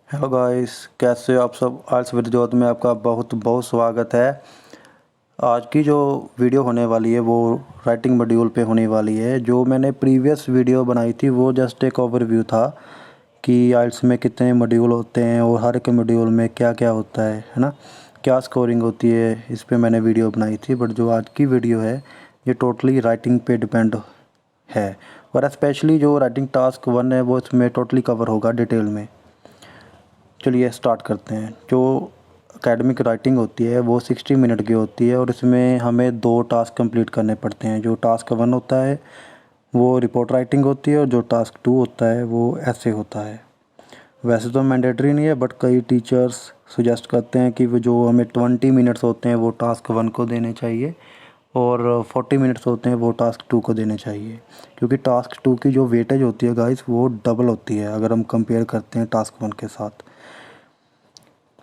Hello guys, कैसे हो आप सब। आइल्स विद जोत में आपका बहुत बहुत स्वागत है। आज की जो वीडियो होने वाली है वो राइटिंग मॉड्यूल पे होने वाली है। जो मैंने प्रीवियस वीडियो बनाई थी वो जस्ट एक ओवरव्यू था कि आइल्स में कितने मॉड्यूल होते हैं और हर एक मॉड्यूल में क्या क्या होता है ना, क्या स्कोरिंग होती है। इस पे मैंने वीडियो बनाई थी। बट जो आज की वीडियो है ये टोटली राइटिंग पे डिपेंड है, और स्पेशली जो राइटिंग टास्क 1 है वो इसमें टोटली कवर होगा डिटेल में। चलिए स्टार्ट करते हैं। जो एकेडमिक राइटिंग होती है वो 60 मिनट की होती है, और इसमें हमें 2 टास्क कंप्लीट करने पड़ते हैं। जो टास्क 1 होता है वो रिपोर्ट राइटिंग होती है, और जो टास्क 2 होता है वो ऐसे होता है। वैसे तो मैंडेटरी नहीं है, बट कई टीचर्स सुजेस्ट करते हैं कि वो जो हमें 20 मिनट्स होते हैं वो टास्क 1 को देने चाहिए, और 40 मिनट्स होते हैं वो टास्क 2 को देने चाहिए। क्योंकि टास्क 2 की जो वेटेज होती है गाइस वो डबल होती है अगर हम कंपेयर करते हैं टास्क 1 के साथ।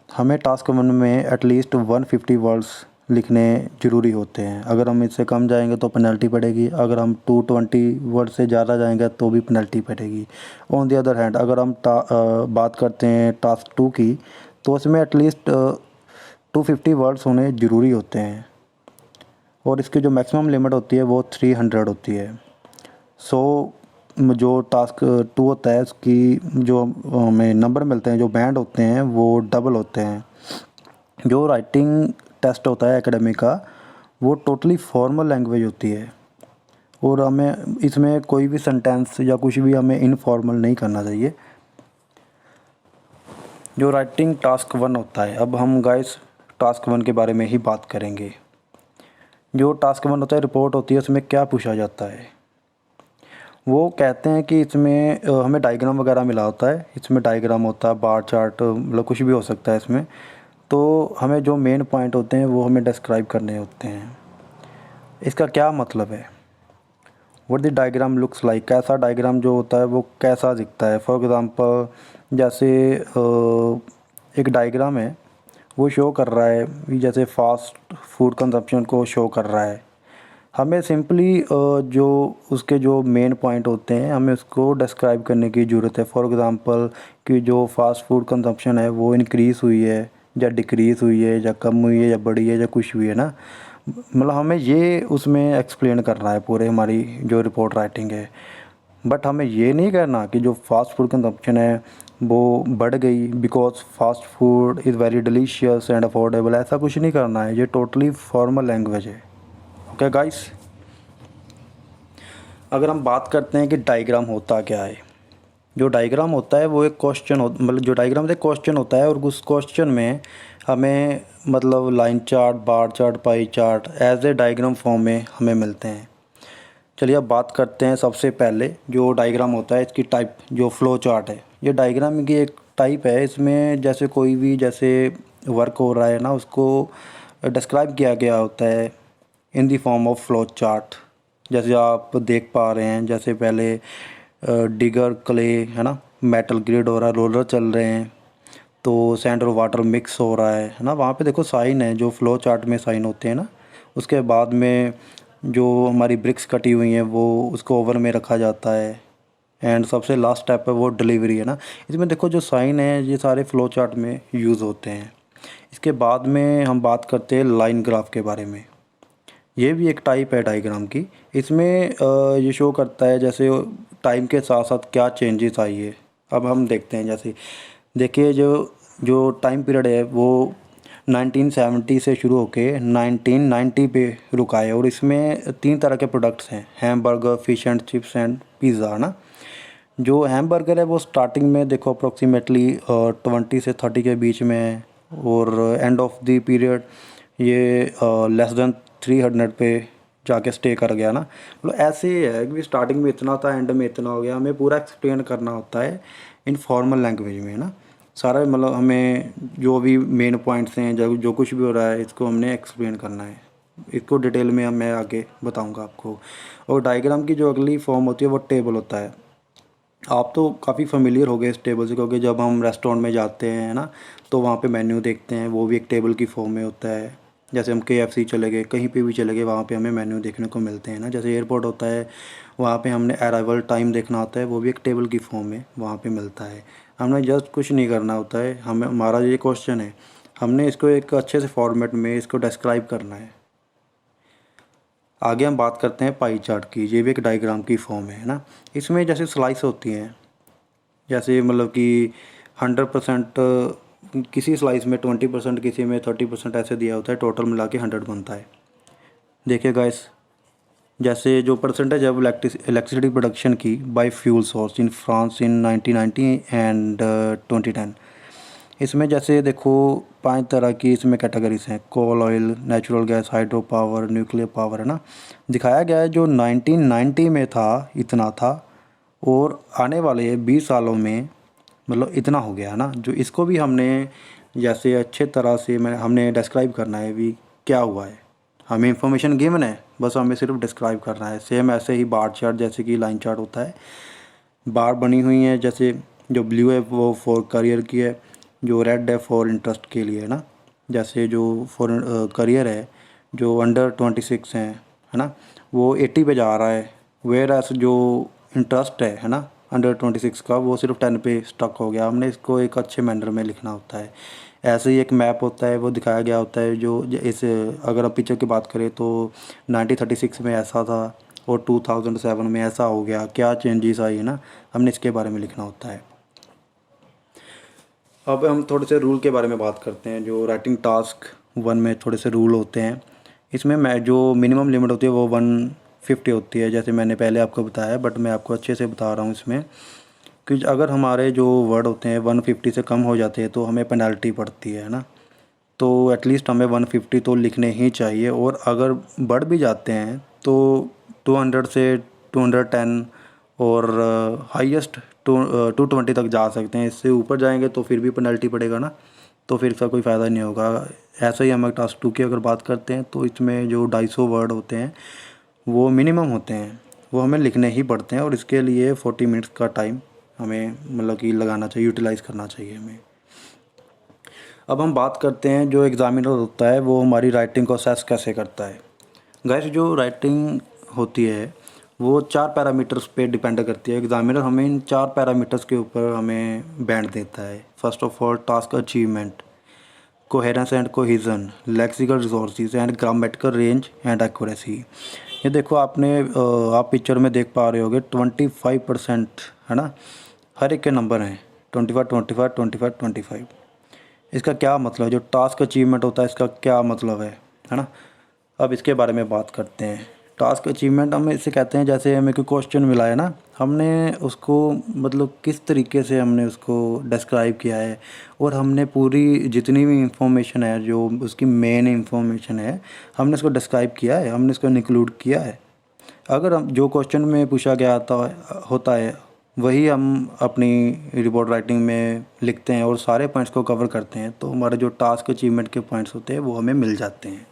हमें टास्क 1 में एटलीस्ट 150 वर्ड्स लिखने ज़रूरी होते हैं। अगर हम इससे कम जाएंगे तो पेनल्टी पड़ेगी, अगर हम 220 वर्ड से ज़्यादा जाएंगे तो भी पेनल्टी पड़ेगी। ऑन द अदर हैंड अगर हम बात करते हैं टास्क 2 की, तो उसमें एटलीस्ट 250 वर्ड्स होने ज़रूरी होते हैं, और इसकी जो मैक्सिमम लिमिट होती है वो 300 होती है। सो जो टास्क 2 होता है उसकी जो हमें नंबर मिलते हैं, जो बैंड होते हैं वो डबल होते हैं। जो राइटिंग टेस्ट होता है एकेडमिक का वो टोटली फॉर्मल लैंग्वेज होती है, और हमें इसमें कोई भी सेंटेंस या कुछ भी हमें इनफॉर्मल नहीं करना चाहिए। जो राइटिंग टास्क 1 होता है, अब हम गाइस टास्क 1 के बारे में ही बात करेंगे। जो टास्क 1 होता है रिपोर्ट होती है, उसमें क्या पूछा जाता है। वो कहते हैं कि इसमें हमें डायग्राम वगैरह मिला होता है। इसमें डायग्राम होता है, बार चार्ट, मतलब कुछ भी हो सकता है इसमें। तो हमें जो मेन पॉइंट होते हैं वो हमें डिस्क्राइब करने होते हैं। इसका क्या मतलब है, what the diagram looks like, कैसा डायग्राम जो होता है वो कैसा दिखता है। फॉर एग्ज़ाम्पल जैसे एक डायग्राम है वो शो कर रहा है जैसे फास्ट फूड कंजप्शन को शो कर रहा है। हमें सिंपली जो उसके जो मेन पॉइंट होते हैं हमें उसको डिस्क्राइब करने की ज़रूरत है। फॉर एग्ज़ाम्पल कि जो फास्ट फूड कंजप्शन है वो इंक्रीज़ हुई है या डिक्रीज़ हुई है या कम हुई है या बढ़ी है या कुछ हुई है ना। मतलब हमें ये उसमें एक्सप्लेन करना है पूरे हमारी जो रिपोर्ट राइटिंग है। बट हमें ये नहीं करना कि जो फास्ट फूड कंजप्शन है वो बढ़ गई because fast food is very delicious and affordable. ऐसा कुछ नहीं करना है, ये टोटली फॉर्मल लैंग्वेज है। ओके गाइस, अगर हम बात करते हैं कि डायग्राम होता क्या है। जो डायग्राम होता है वो एक क्वेश्चन मतलब जो डायग्राम एक क्वेश्चन होता है, और उस क्वेश्चन में हमें मतलब line chart, bar chart, pie chart as a diagram form में हमें मिलते हैं। चलिए अब बात करते हैं सबसे पहले जो डायग्राम होता है इसकी टाइप। जो फ्लो चार्ट है ये डायग्राम की एक टाइप है। इसमें जैसे कोई भी जैसे वर्क हो रहा है ना उसको डिस्क्राइब किया गया होता है in the form of flow chart. जैसे आप देख पा रहे हैं, जैसे पहले डिगर क्ले है ना, मेटल ग्रिड हो रहा है, रोलर चल रहे हैं, तो सैंड और वाटर मिक्स हो रहा है ना। वहाँ पे देखो साइन है, जो फ्लो चार्ट में साइन होते हैं ना। उसके बाद में जो हमारी ब्रिक्स कटी हुई हैं वो उसको ओवन में रखा जाता है, एंड सबसे लास्ट स्टेप है वो डिलीवरी है ना। इसमें देखो जो साइन है ये सारे फ्लो चार्ट में यूज़ होते हैं। इसके बाद में हम बात करते हैं लाइन ग्राफ के बारे में। ये भी एक टाइप है डायग्राम की। इसमें ये शो करता है जैसे टाइम के साथ साथ क्या चेंजेस आई है। अब हम देखते हैं, जैसे देखिए जो जो टाइम पीरियड है वो 1970 से शुरू होके 1990 पे रुका है, और इसमें 3 तरह के प्रोडक्ट्स हैं, hamburger, fish and chips and pizza ना। जो हैमबर्गर है वो स्टार्टिंग में देखो अप्रोक्सीमेटली 20 से 30 के बीच में है, और एंड ऑफ द पीरियड ये लेस देन 300 पे जाके स्टे कर गया ना। मतलब ऐसे ही है कि स्टार्टिंग में इतना था, एंड में इतना हो गया। हमें पूरा एक्सप्लेन करना होता है इन फॉर्मल लैंग्वेज में ना सारा। मतलब हमें जो भी मेन पॉइंट्स हैं, जो जो कुछ भी हो रहा है इसको हमने एक्सप्लेन करना है। इसको डिटेल में मैं आगे बताऊंगा आपको। और डायग्राम की जो अगली फॉर्म होती है वो टेबल होता है। आप तो काफ़ी फ़ेमिलियर हो गए इस टेबल से, क्योंकि जब हम रेस्टोरेंट में जाते हैं ना तो वहाँ पे मेन्यू देखते हैं, वो भी एक टेबल की फॉर्म में होता है। जैसे हम KFC चले गए, कहीं पे भी चले गए, वहाँ पे हमें मेन्यू देखने को मिलते हैं ना। जैसे एयरपोर्ट होता है, वहाँ पे हमने अराइवल टाइम देखना होता है, वो भी एक टेबल की फॉर्म में वहाँ पे मिलता है। हमने जस्ट कुछ नहीं करना होता है, हमें हमारा ये क्वेश्चन है, हमने इसको एक अच्छे से फॉर्मेट में इसको डिस्क्राइब करना है। आगे हम बात करते हैं पाई चार्ट की। ये भी एक डायग्राम की फॉर्म है ना। इसमें जैसे स्लाइस होती हैं, जैसे मतलब कि 100% किसी स्लाइस में 20%, किसी में 30% ऐसे दिया होता है, टोटल मिला के 100 बनता है। देखिए गाइस, जैसे जो परसेंटेज है इलेक्ट्रिसिटी प्रोडक्शन की by fuel source in France in 1990 and 2010। इसमें जैसे देखो 5 तरह की इसमें कैटेगरीज हैं, coal, oil, natural gas, hydro power, nuclear power, है ना। दिखाया गया है जो 1990 में था इतना था, और आने वाले 20 सालों में मतलब इतना हो गया है ना। जो इसको भी हमने जैसे अच्छे तरह से हमने डिस्क्राइब करना है भी क्या हुआ है। हमें इंफॉर्मेशन गिवन है, बस हमें सिर्फ डिस्क्राइब करना है। सेम ऐसे ही बार चार्ट, जैसे कि लाइन चार्ट होता है, बार बनी हुई है। जैसे जो ब्लू है वो फॉर करियर की है, जो रेड है फॉर इंटरेस्ट के लिए, है ना। जैसे जो फॉर करियर है, जो अंडर 26 हैं, है ना, वो 80 पे जा रहा है। वेयर एस जो इंटरेस्ट है ना, अंडर 26 का, वो सिर्फ 10 पे स्टक हो गया। हमने इसको एक अच्छे मैनर में लिखना होता है। ऐसे ही एक मैप होता है, वो दिखाया गया होता है, जो इस अगर आप पिक्चर की बात करें तो 1936 में ऐसा था और 2007 में ऐसा हो गया, क्या चेंजेस आई है ना, हमने इसके बारे में लिखना होता है। अब हम थोड़े से रूल के बारे में बात करते हैं। जो राइटिंग टास्क 1 में थोड़े से रूल होते हैं। इसमें मैं जो मिनिमम लिमिट होती है वो 150 होती है, जैसे मैंने पहले आपको बताया, बट मैं आपको अच्छे से बता रहा हूँ इसमें कि अगर हमारे जो वर्ड होते हैं 150 से कम हो जाते हैं तो हमें पेनल्टी पड़ती है ना। तो एटलीस्ट हमें 150 तो लिखने ही चाहिए, और अगर बढ़ भी जाते हैं तो 200 से 210 और हाईएस्ट 220 तक जा सकते हैं। इससे ऊपर जाएंगे तो फिर भी पेनल्टी पड़ेगा ना, तो फिर इसका कोई फ़ायदा नहीं होगा। ऐसा ही हम टास्क 2 की अगर बात करते हैं तो इसमें जो 250 वर्ड होते हैं वो मिनिमम होते हैं, वो हमें लिखने ही पड़ते हैं, और इसके लिए 40 मिनट्स का टाइम हमें मतलब कि लगाना चाहिए, यूटिलाइज़ करना चाहिए हमें। अब हम बात करते हैं जो एग्ज़ामिनर होता है वो हमारी राइटिंग को असेस कैसे करता है। गाइस, जो राइटिंग होती है वो 4 पैरामीटर्स पे डिपेंड करती है। एग्ज़ामिनर हमें इन 4 पैरामीटर्स के ऊपर हमें बैंड देता है। First of all, task achievement, coherence and cohesion, lexical resources and grammatical range and accuracy. ये देखो आपने आप पिक्चर में देख पा रहे होगे 25% है ना, हर एक के नंबर हैं 25 25 25 25। इसका क्या मतलब है, जो टास्क अचीवमेंट होता है इसका क्या मतलब है ना। अब इसके बारे में बात करते हैं। टास्क अचीवमेंट हम इसे कहते हैं, जैसे हमें कोई क्वेश्चन मिला है ना, हमने उसको मतलब किस तरीके से हमने उसको डिस्क्राइब किया है, और हमने पूरी जितनी भी इंफॉर्मेशन है, जो उसकी मेन इंफॉर्मेशन है, हमने उसको डिस्क्राइब किया है, हमने उसको इंक्लूड किया है। अगर हम जो क्वेश्चन में पूछा गया होता है वही हम अपनी रिपोर्ट राइटिंग में लिखते हैं और सारे पॉइंट्स को कवर करते हैं, तो हमारे जो टास्क अचीवमेंट के पॉइंट्स होते हैं वो हमें मिल जाते हैं।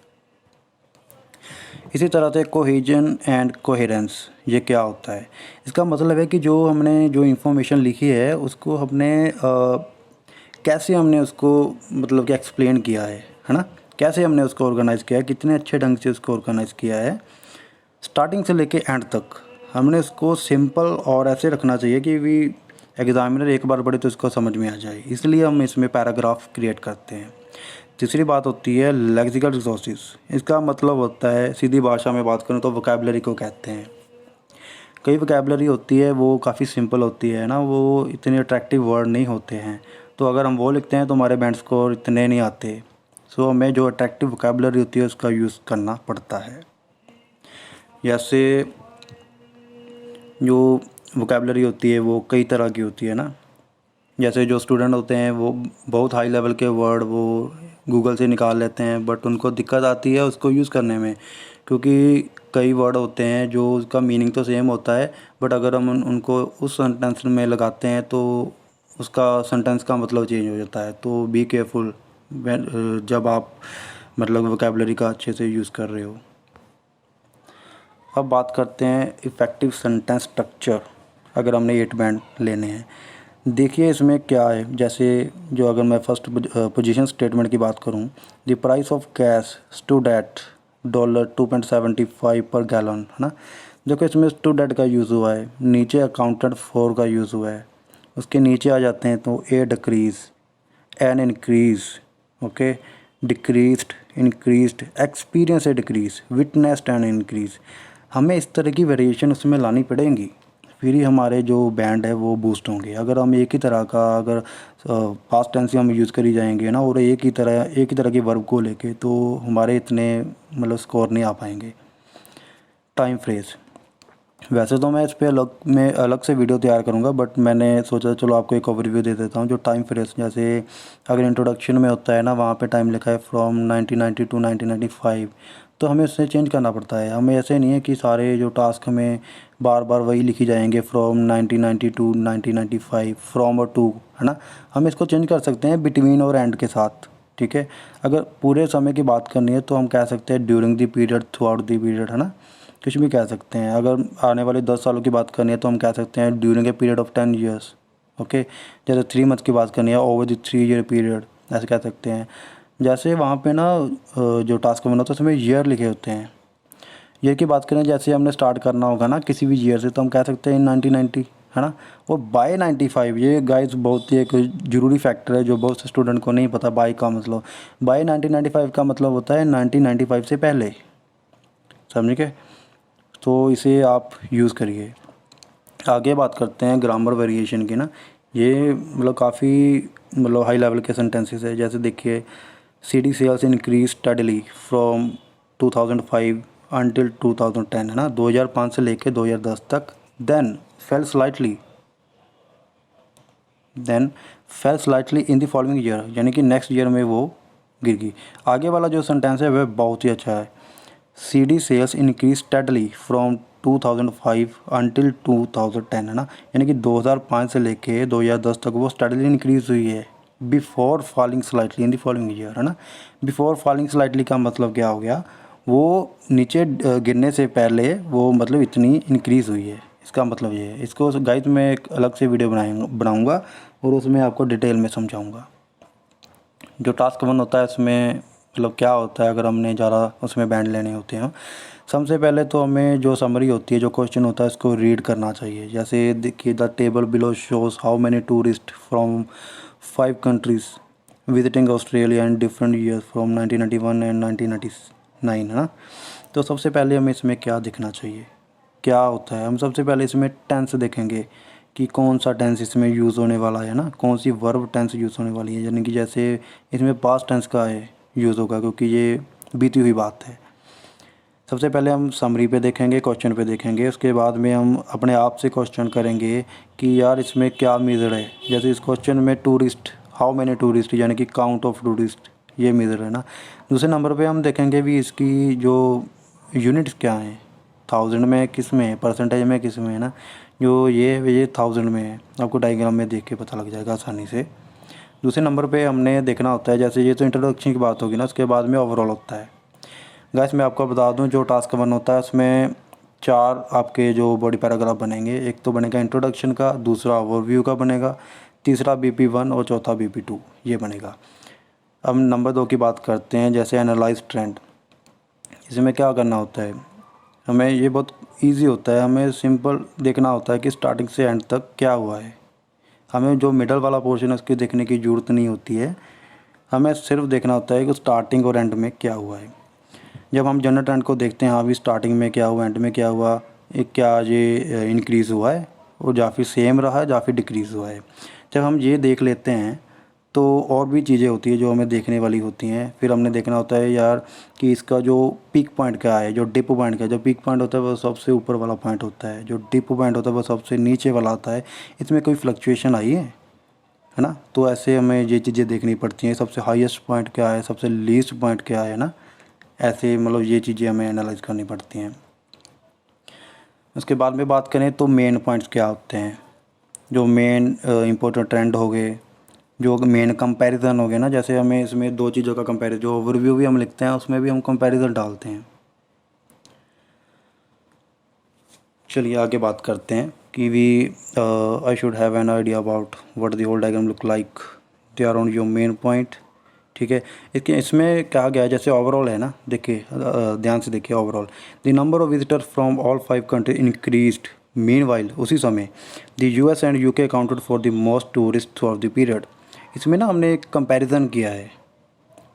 इसी तरह से कोहेजन एंड कोहेरेंस, ये क्या होता है? इसका मतलब है कि जो हमने जो इन्फॉर्मेशन लिखी है उसको हमने कैसे हमने उसको मतलब कि एक्सप्लेन किया है ना, कैसे हमने उसको ऑर्गेनाइज़ किया है, कितने अच्छे ढंग से उसको ऑर्गेनाइज़ किया है, स्टार्टिंग से लेके एंड तक हमने उसको सिंपल और ऐसे रखना चाहिए कि भी एग्ज़ामिनर एक बार पढ़े तो इसको समझ में आ जाए, इसलिए हम इसमें पैराग्राफ क्रिएट करते हैं। तीसरी बात होती है लेक्सिकल रिसोर्सेज। इसका मतलब होता है, सीधी भाषा में बात करूँ तो वोकैबुलरी को कहते हैं। कई वोकैबुलरी होती है वो काफ़ी सिंपल होती है ना, वो इतने अट्रैक्टिव वर्ड नहीं होते हैं, तो अगर हम वो लिखते हैं तो हमारे बैंड स्कोर इतने नहीं आते। सो हमें जो अट्रैक्टिव वोकैबुलरी होती है उसका यूज़ करना पड़ता है। जैसे जो वोकैबुलरी होती है वो कई तरह की होती है ना। जैसे जो स्टूडेंट होते हैं वो बहुत हाई लेवल के वर्ड वो गूगल से निकाल लेते हैं, बट उनको दिक्कत आती है उसको यूज़ करने में, क्योंकि कई वर्ड होते हैं जो उसका मीनिंग तो सेम होता है, बट अगर हम उनको उस सेंटेंस में लगाते हैं तो उसका सेंटेंस का मतलब चेंज हो जाता है। तो बी केयरफुल जब आप मतलब वोकैबुलरी का अच्छे से यूज़ कर रहे हो। अब बात करते हैं इफ़ेक्टिव सेंटेंस स्ट्रक्चर। अगर हमने 8 बैंड लेने हैं देखिए इसमें क्या है, जैसे जो अगर मैं फर्स्ट पोजीशन स्टेटमेंट की बात करूं, the price of gas stood at $2.75 पर गैलन, है ना। देखो इसमें स्टूड एट का यूज़ हुआ है, नीचे अकाउंटेड फॉर का यूज़ हुआ है, उसके नीचे आ जाते हैं तो a decrease, an increase, okay, decreased, increased, experience a decrease, witnessed an increase. हमें इस तरह की वेरिएशन उसमें लानी पड़ेंगी, फिर ही हमारे जो बैंड है वो बूस्ट होंगे। अगर हम एक ही तरह का अगर पास्ट टेंस हम यूज़ करी जाएंगे ना, और एक ही तरह के वर्ब को लेके, तो हमारे इतने मतलब स्कोर नहीं आ पाएंगे। टाइम फ्रेज़, वैसे तो मैं इस पे अलग से वीडियो तैयार करूँगा, बट मैंने सोचा चलो आपको एक ओवरव्यू दे देता हूँ। जो टाइम फ्रेज़, जैसे अगर इंट्रोडक्शन में होता है ना, वहाँ पे टाइम लिखा है फ्रॉम 1990 टू 1995, तो हमें उससे चेंज करना पड़ता है। हमें ऐसे नहीं है कि सारे जो टास्क हमें बार बार वही लिखी जाएंगे, फ्रॉम 1990 टू 1995, फ्रॉम और टू, है ना। हम इसको चेंज कर सकते हैं बिटवीन और एंड के साथ, ठीक है। अगर पूरे समय की बात करनी है तो हम कह सकते हैं during the period, through out the period, है ना, कुछ भी कह सकते हैं। अगर आने वाले 10 सालों की बात करनी है तो हम कह सकते हैं during a period of 10 years, okay. जैसे 3 मंथ की बात करनी है, ओवर द 3 ईयर पीरियड, ऐसे कह सकते हैं। जैसे वहाँ पे ना जो टास्क बना होता है उसमें ईयर लिखे होते हैं। ईयर की बात करें, जैसे हमने स्टार्ट करना होगा ना किसी भी ईयर से, तो हम कह सकते हैं इन 1990, है ना। और बाय 95, ये गाइस बहुत ही एक ज़रूरी फैक्टर है जो बहुत से स्टूडेंट को नहीं पता। बाय का मतलब, बाय 1995 का मतलब होता है 1995 से पहले, समझ गए। तो इसे आप यूज़ करिए। आगे बात करते हैं ग्रामर वेरिएशन की ना। ये मतलब काफ़ी मतलब हाई लेवल के सेंटेंसेस है। जैसे देखिए, CD sales increase steadily from 2005 until 2010, है ना, 2005 से लेके 2010 तक। Then fell slightly, in the following year, यानी कि नेक्स्ट ईयर में वो गिर गई। आगे वाला जो सेंटेंस है वह बहुत ही अच्छा है। CD sales increase steadily from 2005 until 2010, है ना, यानी कि 2005 से लेके 2010 तक वो स्टेडली इंक्रीज हुई है। Before falling slightly in the following year, है ना। बिफोर फॉलिंग स्लाइटली का मतलब क्या हो गया, वो नीचे गिरने से पहले वो मतलब इतनी इंक्रीज़ हुई है, इसका मतलब ये है। इसको गाइस मैं एक अलग से वीडियो बनाऊंगा और उसमें आपको डिटेल में समझाऊंगा। जो टास्क 1 होता है उसमें मतलब क्या होता है, अगर हमने ज़्यादा उसमें बैंड लेने होते हैं। सबसे पहले तो हमें जो समरी होती है, जो क्वेश्चन होता है, उसको रीड करना चाहिए। जैसे देखिए, the table below shows how many tourist from 5 countries visiting Australia in different years from 1991 and 1999, है ना। तो सबसे पहले हमें इसमें क्या देखना चाहिए, क्या होता है। हम सबसे पहले इसमें टेंस देखेंगे कि कौन सा टेंस इसमें यूज़ होने वाला है ना, कौन सी वर्ब टेंस यूज़ होने वाली है। यानी कि जैसे इसमें पास्ट टेंस का है यूज़ होगा, क्योंकि ये बीती हुई बात है। सबसे पहले हम समरी पे देखेंगे, क्वेश्चन पे देखेंगे, उसके बाद में हम अपने आप से क्वेश्चन करेंगे कि यार इसमें क्या मेजर है। जैसे इस क्वेश्चन में टूरिस्ट, हाउ मैनी टूरिस्ट, यानी कि काउंट ऑफ टूरिस्ट, ये मेजर है ना। दूसरे नंबर पे हम देखेंगे भी इसकी जो यूनिट्स क्या हैं, थाउजेंड में किस में है, परसेंटेज में किस में है ना। जो ये थाउजेंड में है, आपको डायग्राम में देख के पता लग जाएगा आसानी से। दूसरे नंबर पे हमने देखना होता है, जैसे ये तो इंट्रोडक्शन की बात होगी ना, उसके बाद में ओवरऑल होता है। गाइस मैं आपको बता दूं, जो टास्क 1 होता है उसमें 4 आपके जो बॉडी पैराग्राफ बनेंगे। एक तो बनेगा इंट्रोडक्शन का, दूसरा ओवरव्यू का बनेगा, तीसरा BP1 और चौथा BP2, ये बनेगा। अब नंबर 2 की बात करते हैं, जैसे एनालाइज ट्रेंड। इसमें क्या करना होता है, हमें ये बहुत इजी होता है। हमें सिंपल देखना होता है कि स्टार्टिंग से एंड तक क्या हुआ है। हमें जो मिडल वाला पोर्शन है उसकी देखने की ज़रूरत नहीं होती है। हमें सिर्फ देखना होता है कि स्टार्टिंग और एंड में क्या हुआ है। जब हम जनरल ट्रेंड को देखते हैं, हाँ भी स्टार्टिंग में क्या हुआ, एंड में क्या हुआ, एक क्या ये इंक्रीज़ हुआ है और या फिर सेम रहा है या फिर डिक्रीज़ हुआ है। जब हम ये देख लेते हैं तो और भी चीज़ें होती है जो हमें देखने वाली होती हैं। फिर हमने देखना होता है यार कि इसका जो पीक पॉइंट क्या है, जो डिप पॉइंट क्या है। जो पीक पॉइंट होता है वो सबसे ऊपर वाला पॉइंट होता है, जो डिप पॉइंट होता है वो सबसे नीचे वाला आता है। इसमें कोई फ्लक्चुएशन आई है ना। तो ऐसे हमें ये चीज़ें देखनी पड़ती हैं, सबसे हाईएस्ट पॉइंट क्या है, सबसे लीस्ट पॉइंट क्या है ना। ऐसे मतलब ये चीज़ें हमें एनालाइज करनी पड़ती हैं। उसके बाद में बात करें तो मेन पॉइंट्स क्या होते हैं, जो मेन इंपॉर्टेंट ट्रेंड हो गए, जो मेन कंपैरिजन हो गए ना। जैसे हमें इसमें 2 चीज़ों का कंपैरिजन, जो ओवरव्यू भी हम लिखते हैं उसमें भी हम कंपैरिजन डालते हैं। चलिए आगे बात करते हैं। कि we I should have an idea about what the whole diagram look like, they are on your main point. ठीक है, इसमें क्या गया है, जैसे ओवरऑल है ना, देखिए ध्यान से देखिए overall, the number of visitor from all 5 country increased, meanwhile उसी समय the US and UK accounted for the most tourist of the period. इसमें ना हमने एक कंपैरिजन किया है।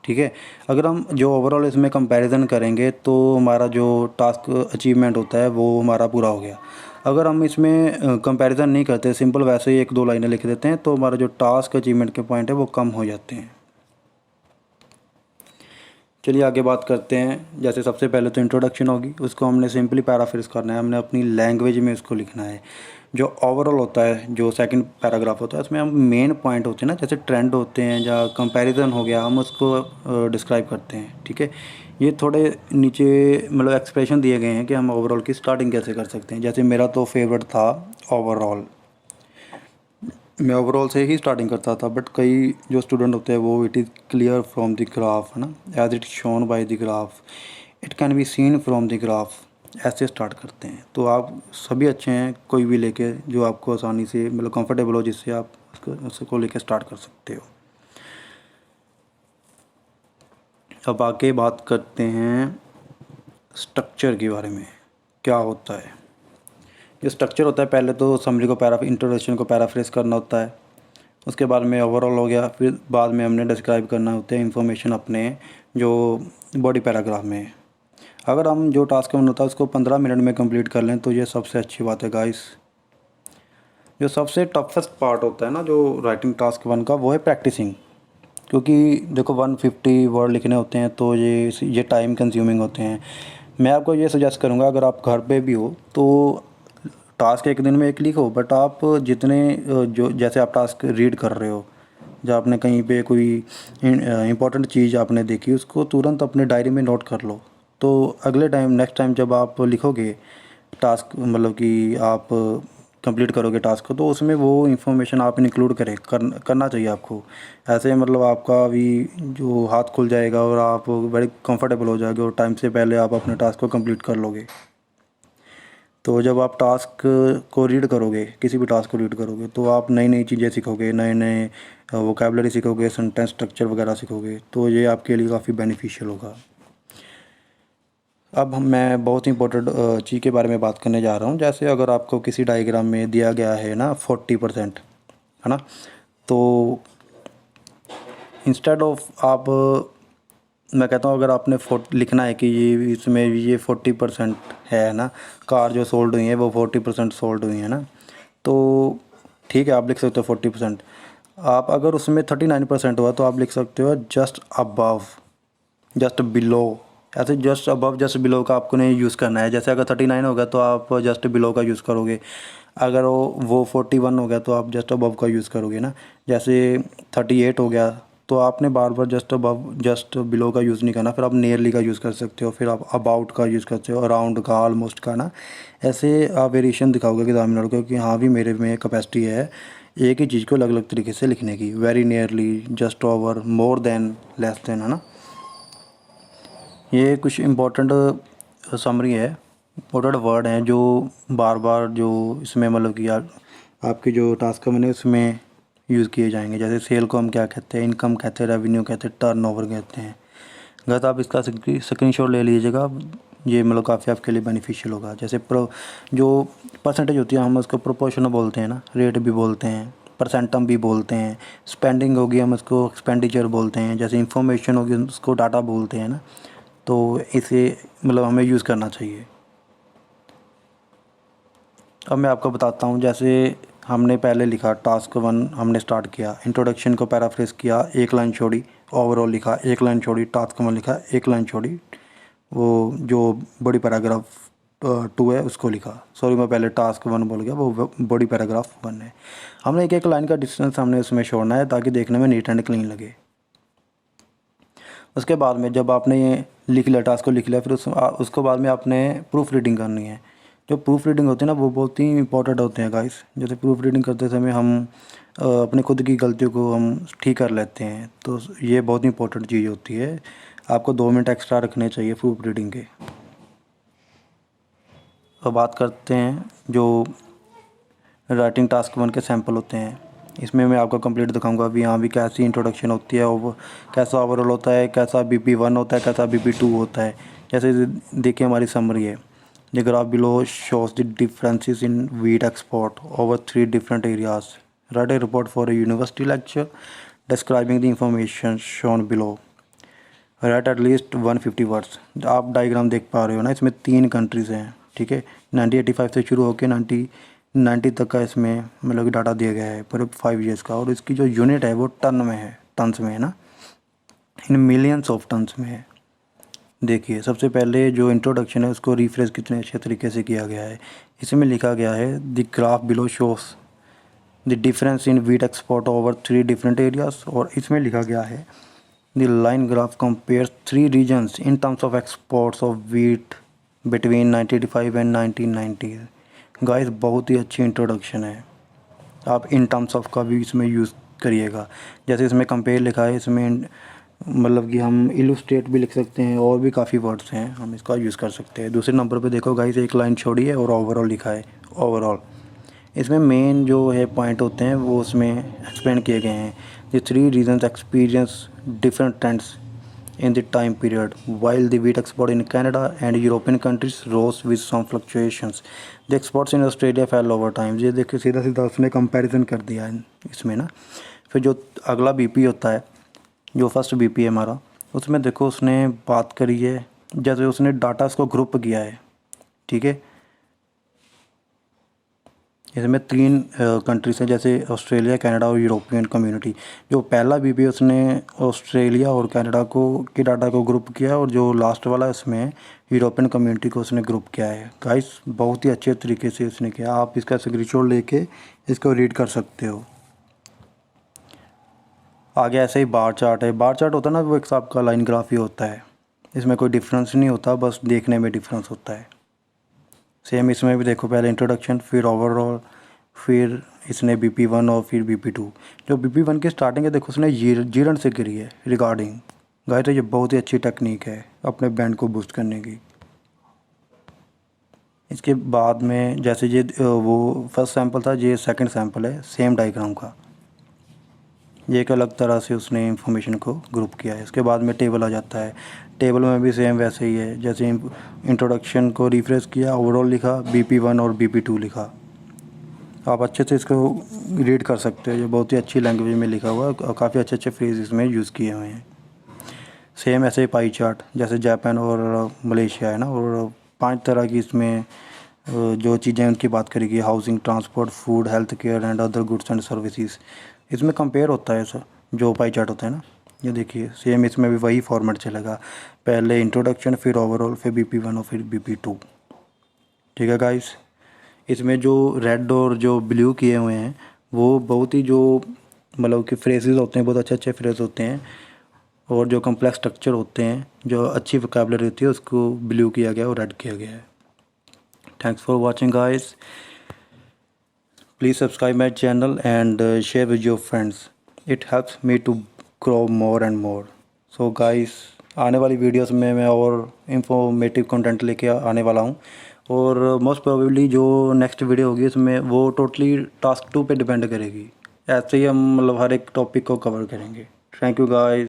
ठीक है, अगर हम जो ओवरऑल इसमें कंपैरिजन करेंगे तो हमारा जो टास्क अचीवमेंट होता है वो हमारा पूरा हो गया। अगर हम इसमें कंपैरिजन नहीं करते, सिंपल वैसे ही 1-2 लाइनें लिख देते हैं, तो हमारा जो टास्क अचीवमेंट के पॉइंट है वो कम हो जाते हैं। चलिए आगे बात करते हैं। जैसे सबसे पहले तो इंट्रोडक्शन होगी, उसको हमने सिंपली पैराफ्रेज करना है, हमने अपनी लैंग्वेज में उसको लिखना है। जो ओवरऑल होता है, जो सेकंड पैराग्राफ होता है, उसमें हम मेन पॉइंट होते हैं ना, जैसे ट्रेंड होते हैं या कंपैरिजन हो गया, हम उसको डिस्क्राइब करते हैं। ठीक है, ये थोड़े नीचे मतलब एक्सप्रेशन दिए गए हैं कि हम ओवरऑल की स्टार्टिंग कैसे कर सकते हैं। जैसे मेरा तो फेवरेट था ओवरऑल, मैं ओवरऑल से ही स्टार्टिंग करता था, बट कई जो स्टूडेंट होते हैं वो it is clear from the graph, है ना, as it shown by the graph, it can be seen from the graph, ऐसे स्टार्ट करते हैं। तो आप सभी अच्छे हैं, कोई भी लेके जो आपको आसानी से मतलब कंफर्टेबल हो, जिससे आप उसको लेके स्टार्ट कर सकते हो। अब आगे बात करते हैं स्ट्रक्चर के बारे में, क्या होता है। जो स्ट्रक्चर होता है, पहले तो समरी को इंट्रोडक्शन को पैराफ्रेज करना होता है, उसके बाद में ओवरऑल हो गया, फिर बाद में हमने डिस्क्राइब करना होता है इन्फॉर्मेशन अपने जो बॉडी पैराग्राफ में है। अगर हम जो टास्क वन होता है उसको 15 मिनट में कंप्लीट कर लें तो ये सबसे अच्छी बात है गाइस। जो सबसे टफेस्ट पार्ट होता है ना जो राइटिंग टास्क वन का, वो है प्रैक्टिसिंग। क्योंकि देखो 150 वर्ड लिखने होते हैं, तो ये टाइम कंज्यूमिंग होते हैं। मैं आपको ये सजेस्ट करूँगा, अगर आप घर पे भी हो तो टास्क एक दिन में एक लिखो, बट आप जितने जो जैसे आप टास्क रीड कर रहे हो, जब आपने कहीं पे कोई इम्पोर्टेंट चीज़ आपने देखी, उसको तुरंत अपने डायरी में नोट कर लो। तो अगले टाइम नेक्स्ट टाइम जब आप लिखोगे टास्क, मतलब कि आप कंप्लीट करोगे टास्क को, तो उसमें वो इन्फॉर्मेशन आप इंक्लूड करना चाहिए आपको। ऐसे मतलब आपका भी जो हाथ खुल जाएगा और आप बड़े कंफर्टेबल हो जाओगे और टाइम से पहले आप अपने टास्क को कंप्लीट कर लोगे। तो जब आप टास्क को रीड करोगे, किसी भी टास्क को रीड करोगे, तो आप नई नई चीज़ें सीखोगे, नए नए वोकैबुलरी सीखोगे, सेंटेंस स्ट्रक्चर वगैरह सीखोगे, तो ये आपके लिए काफ़ी बेनिफिशियल होगा। अब मैं बहुत ही इंपॉर्टेंट चीज़ के बारे में बात करने जा रहा हूँ। जैसे अगर आपको किसी डायग्राम में दिया गया है ना 40%, है ना, तो इंस्टेड ऑफ आप, मैं कहता हूँ अगर आपने लिखना है कि ये इसमें ये 40% है ना, कार जो सोल्ड हुई है वो 40% सोल्ड हुई है ना, तो ठीक है, आप लिख सकते हो 40%। आप अगर उसमें 39% हुआ तो आप लिख सकते हो जस्ट अबव, जस्ट बिलो। ऐसे जस्ट अबव जस्ट बिलो का आपको नहीं यूज़ करना है। जैसे अगर 39 होगा तो आप जस्ट बिलो का यूज़ करोगे, अगर वो 41 हो गया तो आप जस्ट अबव का यूज़ करोगे ना। जैसे 38 हो गया तो आपने बार बार जस्ट अबव जस्ट बिलो का यूज़ नहीं करना, फिर आप नियरली का यूज़ कर सकते हो, फिर आप अबाउट का यूज़ करते हो, अराउंड का, ऑलमोस्ट का ना। ऐसे आप वेरिएशन दिखाओगे एग्जामिनर को कि हाँ भी मेरे में कैपेसिटी है एक ही चीज़ को अलग अलग तरीके से लिखने की। Very nearly, just over, more than, less than, है ना। ये कुछ इम्पोर्टेंट समरी है, इम्पोर्टेंट वर्ड हैं जो बार बार जो इसमें मतलब कि आपके जो टास्क है मैंने उसमें यूज़ किए जाएंगे। जैसे सेल को हम क्या कहते हैं, इनकम कहते हैं, रेवेन्यू कहते हैं, टर्नओवर कहते हैं। अगर आप इसका स्क्रीनशॉट ले लीजिएगा, ये मतलब काफ़ी आपके लिए बेनिफिशियल होगा। जैसे जो परसेंटेज होती है हम उसको प्रोपोर्शनल बोलते हैं ना, रेट भी बोलते हैं, परसेंटम भी बोलते हैं। स्पेंडिंग होगी हम उसको एक्सपेंडिचर बोलते हैं। जैसे इंफॉर्मेशन होगी उसको डाटा बोलते हैं ना। तो इसे मतलब हमें यूज़ करना चाहिए। अब मैं आपको बताता हूँ, जैसे हमने पहले लिखा टास्क वन, हमने स्टार्ट किया, इंट्रोडक्शन को पैराफ्रेज किया, एक लाइन छोड़ी, ओवरऑल लिखा, एक लाइन छोड़ी, टास्क वन लिखा, एक लाइन छोड़ी, वो जो बड़ी पैराग्राफ 2 है उसको लिखा। सॉरी, मैं पहले टास्क वन बोल गया, वो बड़ी पैराग्राफ 1 है। हमने एक एक लाइन का डिस्टेंस हमने उसमें छोड़ना है ताकि देखने में नीट एंड क्लीन लगे। उसके बाद में जब आपने ये लिख लिया, टास्क को लिख लिया, फिर उसको बाद में आपने प्रूफ रीडिंग करनी है। जो प्रूफ रीडिंग होती है ना वो बहुत ही इंपॉर्टेंट होते हैं गाइस। जैसे प्रूफ रीडिंग करते समय हम अपने खुद की गलतियों को हम ठीक कर लेते हैं, तो ये बहुत ही इंपॉर्टेंट चीज़ होती है। आपको 2 मिनट एक्स्ट्रा रखने चाहिए प्रूफ रीडिंग के। अब बात करते हैं जो राइटिंग टास्क 1 के सैम्पल होते हैं। इसमें मैं आपको कंप्लीट दिखाऊंगा अभी यहाँ भी कैसी इंट्रोडक्शन होती है और कैसा ओवरऑल होता है, कैसा BP1 होता है, कैसा BP2 होता है। जैसे देखिए हमारी समरी है। The graph below shows the differences in wheat export over 3 different areas. Right A report for a university lecture describing the information shown below. Right at least 150 words. आप डायग्राम देख पा रहे हो ना, इसमें 3 कंट्रीज़ हैं, ठीक है। 1985 से शुरू होकर 1990 तक का इसमें मतलब कि डाटा दिया गया है पूरे 5 ईयर्स का। और इसकी जो यूनिट है वो टन में है, टन्स में है ना, इन मिलियंस ऑफ टन्स में है। देखिए सबसे पहले जो इंट्रोडक्शन है उसको रिफ्रेश कितने अच्छे तरीके से किया गया है। इसमें लिखा गया है the graph below shows the difference in wheat export over 3 different areas. और इसमें लिखा गया है the line graph compares 3 regions in terms of exports of wheat between 1985 and 1990। Guys बहुत ही अच्छी इंट्रोडक्शन है। आप इन टर्म्स ऑफ का भी इसमें यूज़ करिएगा। जैसे इसमें कंपेयर लिखा है, इसमें मतलब कि हम इलुस्ट्रेट भी लिख सकते हैं और भी काफ़ी वर्ड्स हैं, हम इसका यूज़ कर सकते हैं। दूसरे नंबर पे देखो गाइस एक लाइन छोड़ी है और ओवरऑल लिखा है ओवरऑल। इसमें मेन जो है पॉइंट होते हैं वो उसमें एक्सप्लेन किए गए हैं। The 3 regions experience different trends in the time period while the wheat export in Canada and European countries rose with some fluctuations. The exports in Australia fell over time। ये देखिए सीधा सीधा उसने कंपैरिजन कर दिया है इसमें ना। फिर जो अगला BP होता है, जो फर्स्ट BP है हमारा, उसमें देखो उसने बात करी है, जैसे उसने डाटा इसको ग्रुप किया है, ठीक है। इसमें 3 कंट्रीज हैं, जैसे ऑस्ट्रेलिया, कनाडा और यूरोपियन कम्युनिटी। जो पहला BP उसने ऑस्ट्रेलिया और कनाडा को के डाटा को ग्रुप किया और जो लास्ट वाला इसमें यूरोपियन कम्युनिटी को उसने ग्रुप किया है। गाइस बहुत ही अच्छे तरीके से उसने किया, आप इसका स्क्रीनशॉट लेके इसको रीड कर सकते हो। आगे ऐसे ही बार चार्ट है। बार चार्ट होता है ना, वो एक हिसाब का लाइन ग्राफ ही होता है। इसमें कोई डिफरेंस नहीं होता, बस देखने में डिफरेंस होता है। सेम इसमें भी देखो, पहले इंट्रोडक्शन, फिर ओवरऑल, फिर इसने BP1 और फिर BP2। जो BP1 की स्टार्टिंग है देखो उसने जीरन से करी है रिगार्डिंग। गाइस तो ये बहुत ही अच्छी टेक्निक है अपने बैंड को बूस्ट करने की। इसके बाद में जैसे ये वो फर्स्ट सैंपल था, ये सेकंड सैंपल है सेम डायग्राम का। ये एक अलग तरह से उसने इंफॉर्मेशन को ग्रुप किया है। इसके बाद में टेबल आ जाता है। टेबल में भी सेम वैसे ही है, जैसे इंट्रोडक्शन को रिफ्रेश किया, ओवरऑल लिखा, BP1 और BP2 लिखा। आप अच्छे से इसको रीड कर सकते हो, ये बहुत ही अच्छी लैंग्वेज में लिखा हुआ है और काफ़ी अच्छे अच्छे फ्रेज इसमें यूज़ किए हुए हैं। सेम ऐसे ही पाई चार्ट, जैसे जापान और मलेशिया है ना, और 5 तरह की इसमें जो चीज़ें उनकी बात करेगी, housing, transport, food, health care and other goods and services. इसमें कंपेयर होता है सर, जो पाई चार्ट होता है ना, ये देखिए सेम इसमें भी वही फॉर्मेट चलेगा, पहले इंट्रोडक्शन, फिर ओवरऑल, फिर BP1 और फिर BP2। ठीक है गाइस। इसमें जो रेड और जो ब्लू किए हुए हैं वो बहुत ही जो मतलब कि फ्रेजेस होते हैं, बहुत अच्छे अच्छे फ्रेज होते हैं, और जो कम्प्लेक्स स्ट्रक्चर होते हैं, जो अच्छी वोकैबुलरी होती है, उसको ब्लू किया गया और रेड किया गया है। Thanks for watching guys. Please subscribe my channel and share with your friends. It helps me to grow more and more. So guys आने वाली वीडियोस में मैं और इंफॉर्मेटिव कंटेंट लेके आने वाला हूँ, और मोस्ट प्रोबेबली जो नेक्स्ट वीडियो होगी उसमें वो टोटली टास्क 2 पे डिपेंड करेगी। ऐसे ही हम मतलब हर एक टॉपिक को कवर करेंगे। Thank you guys.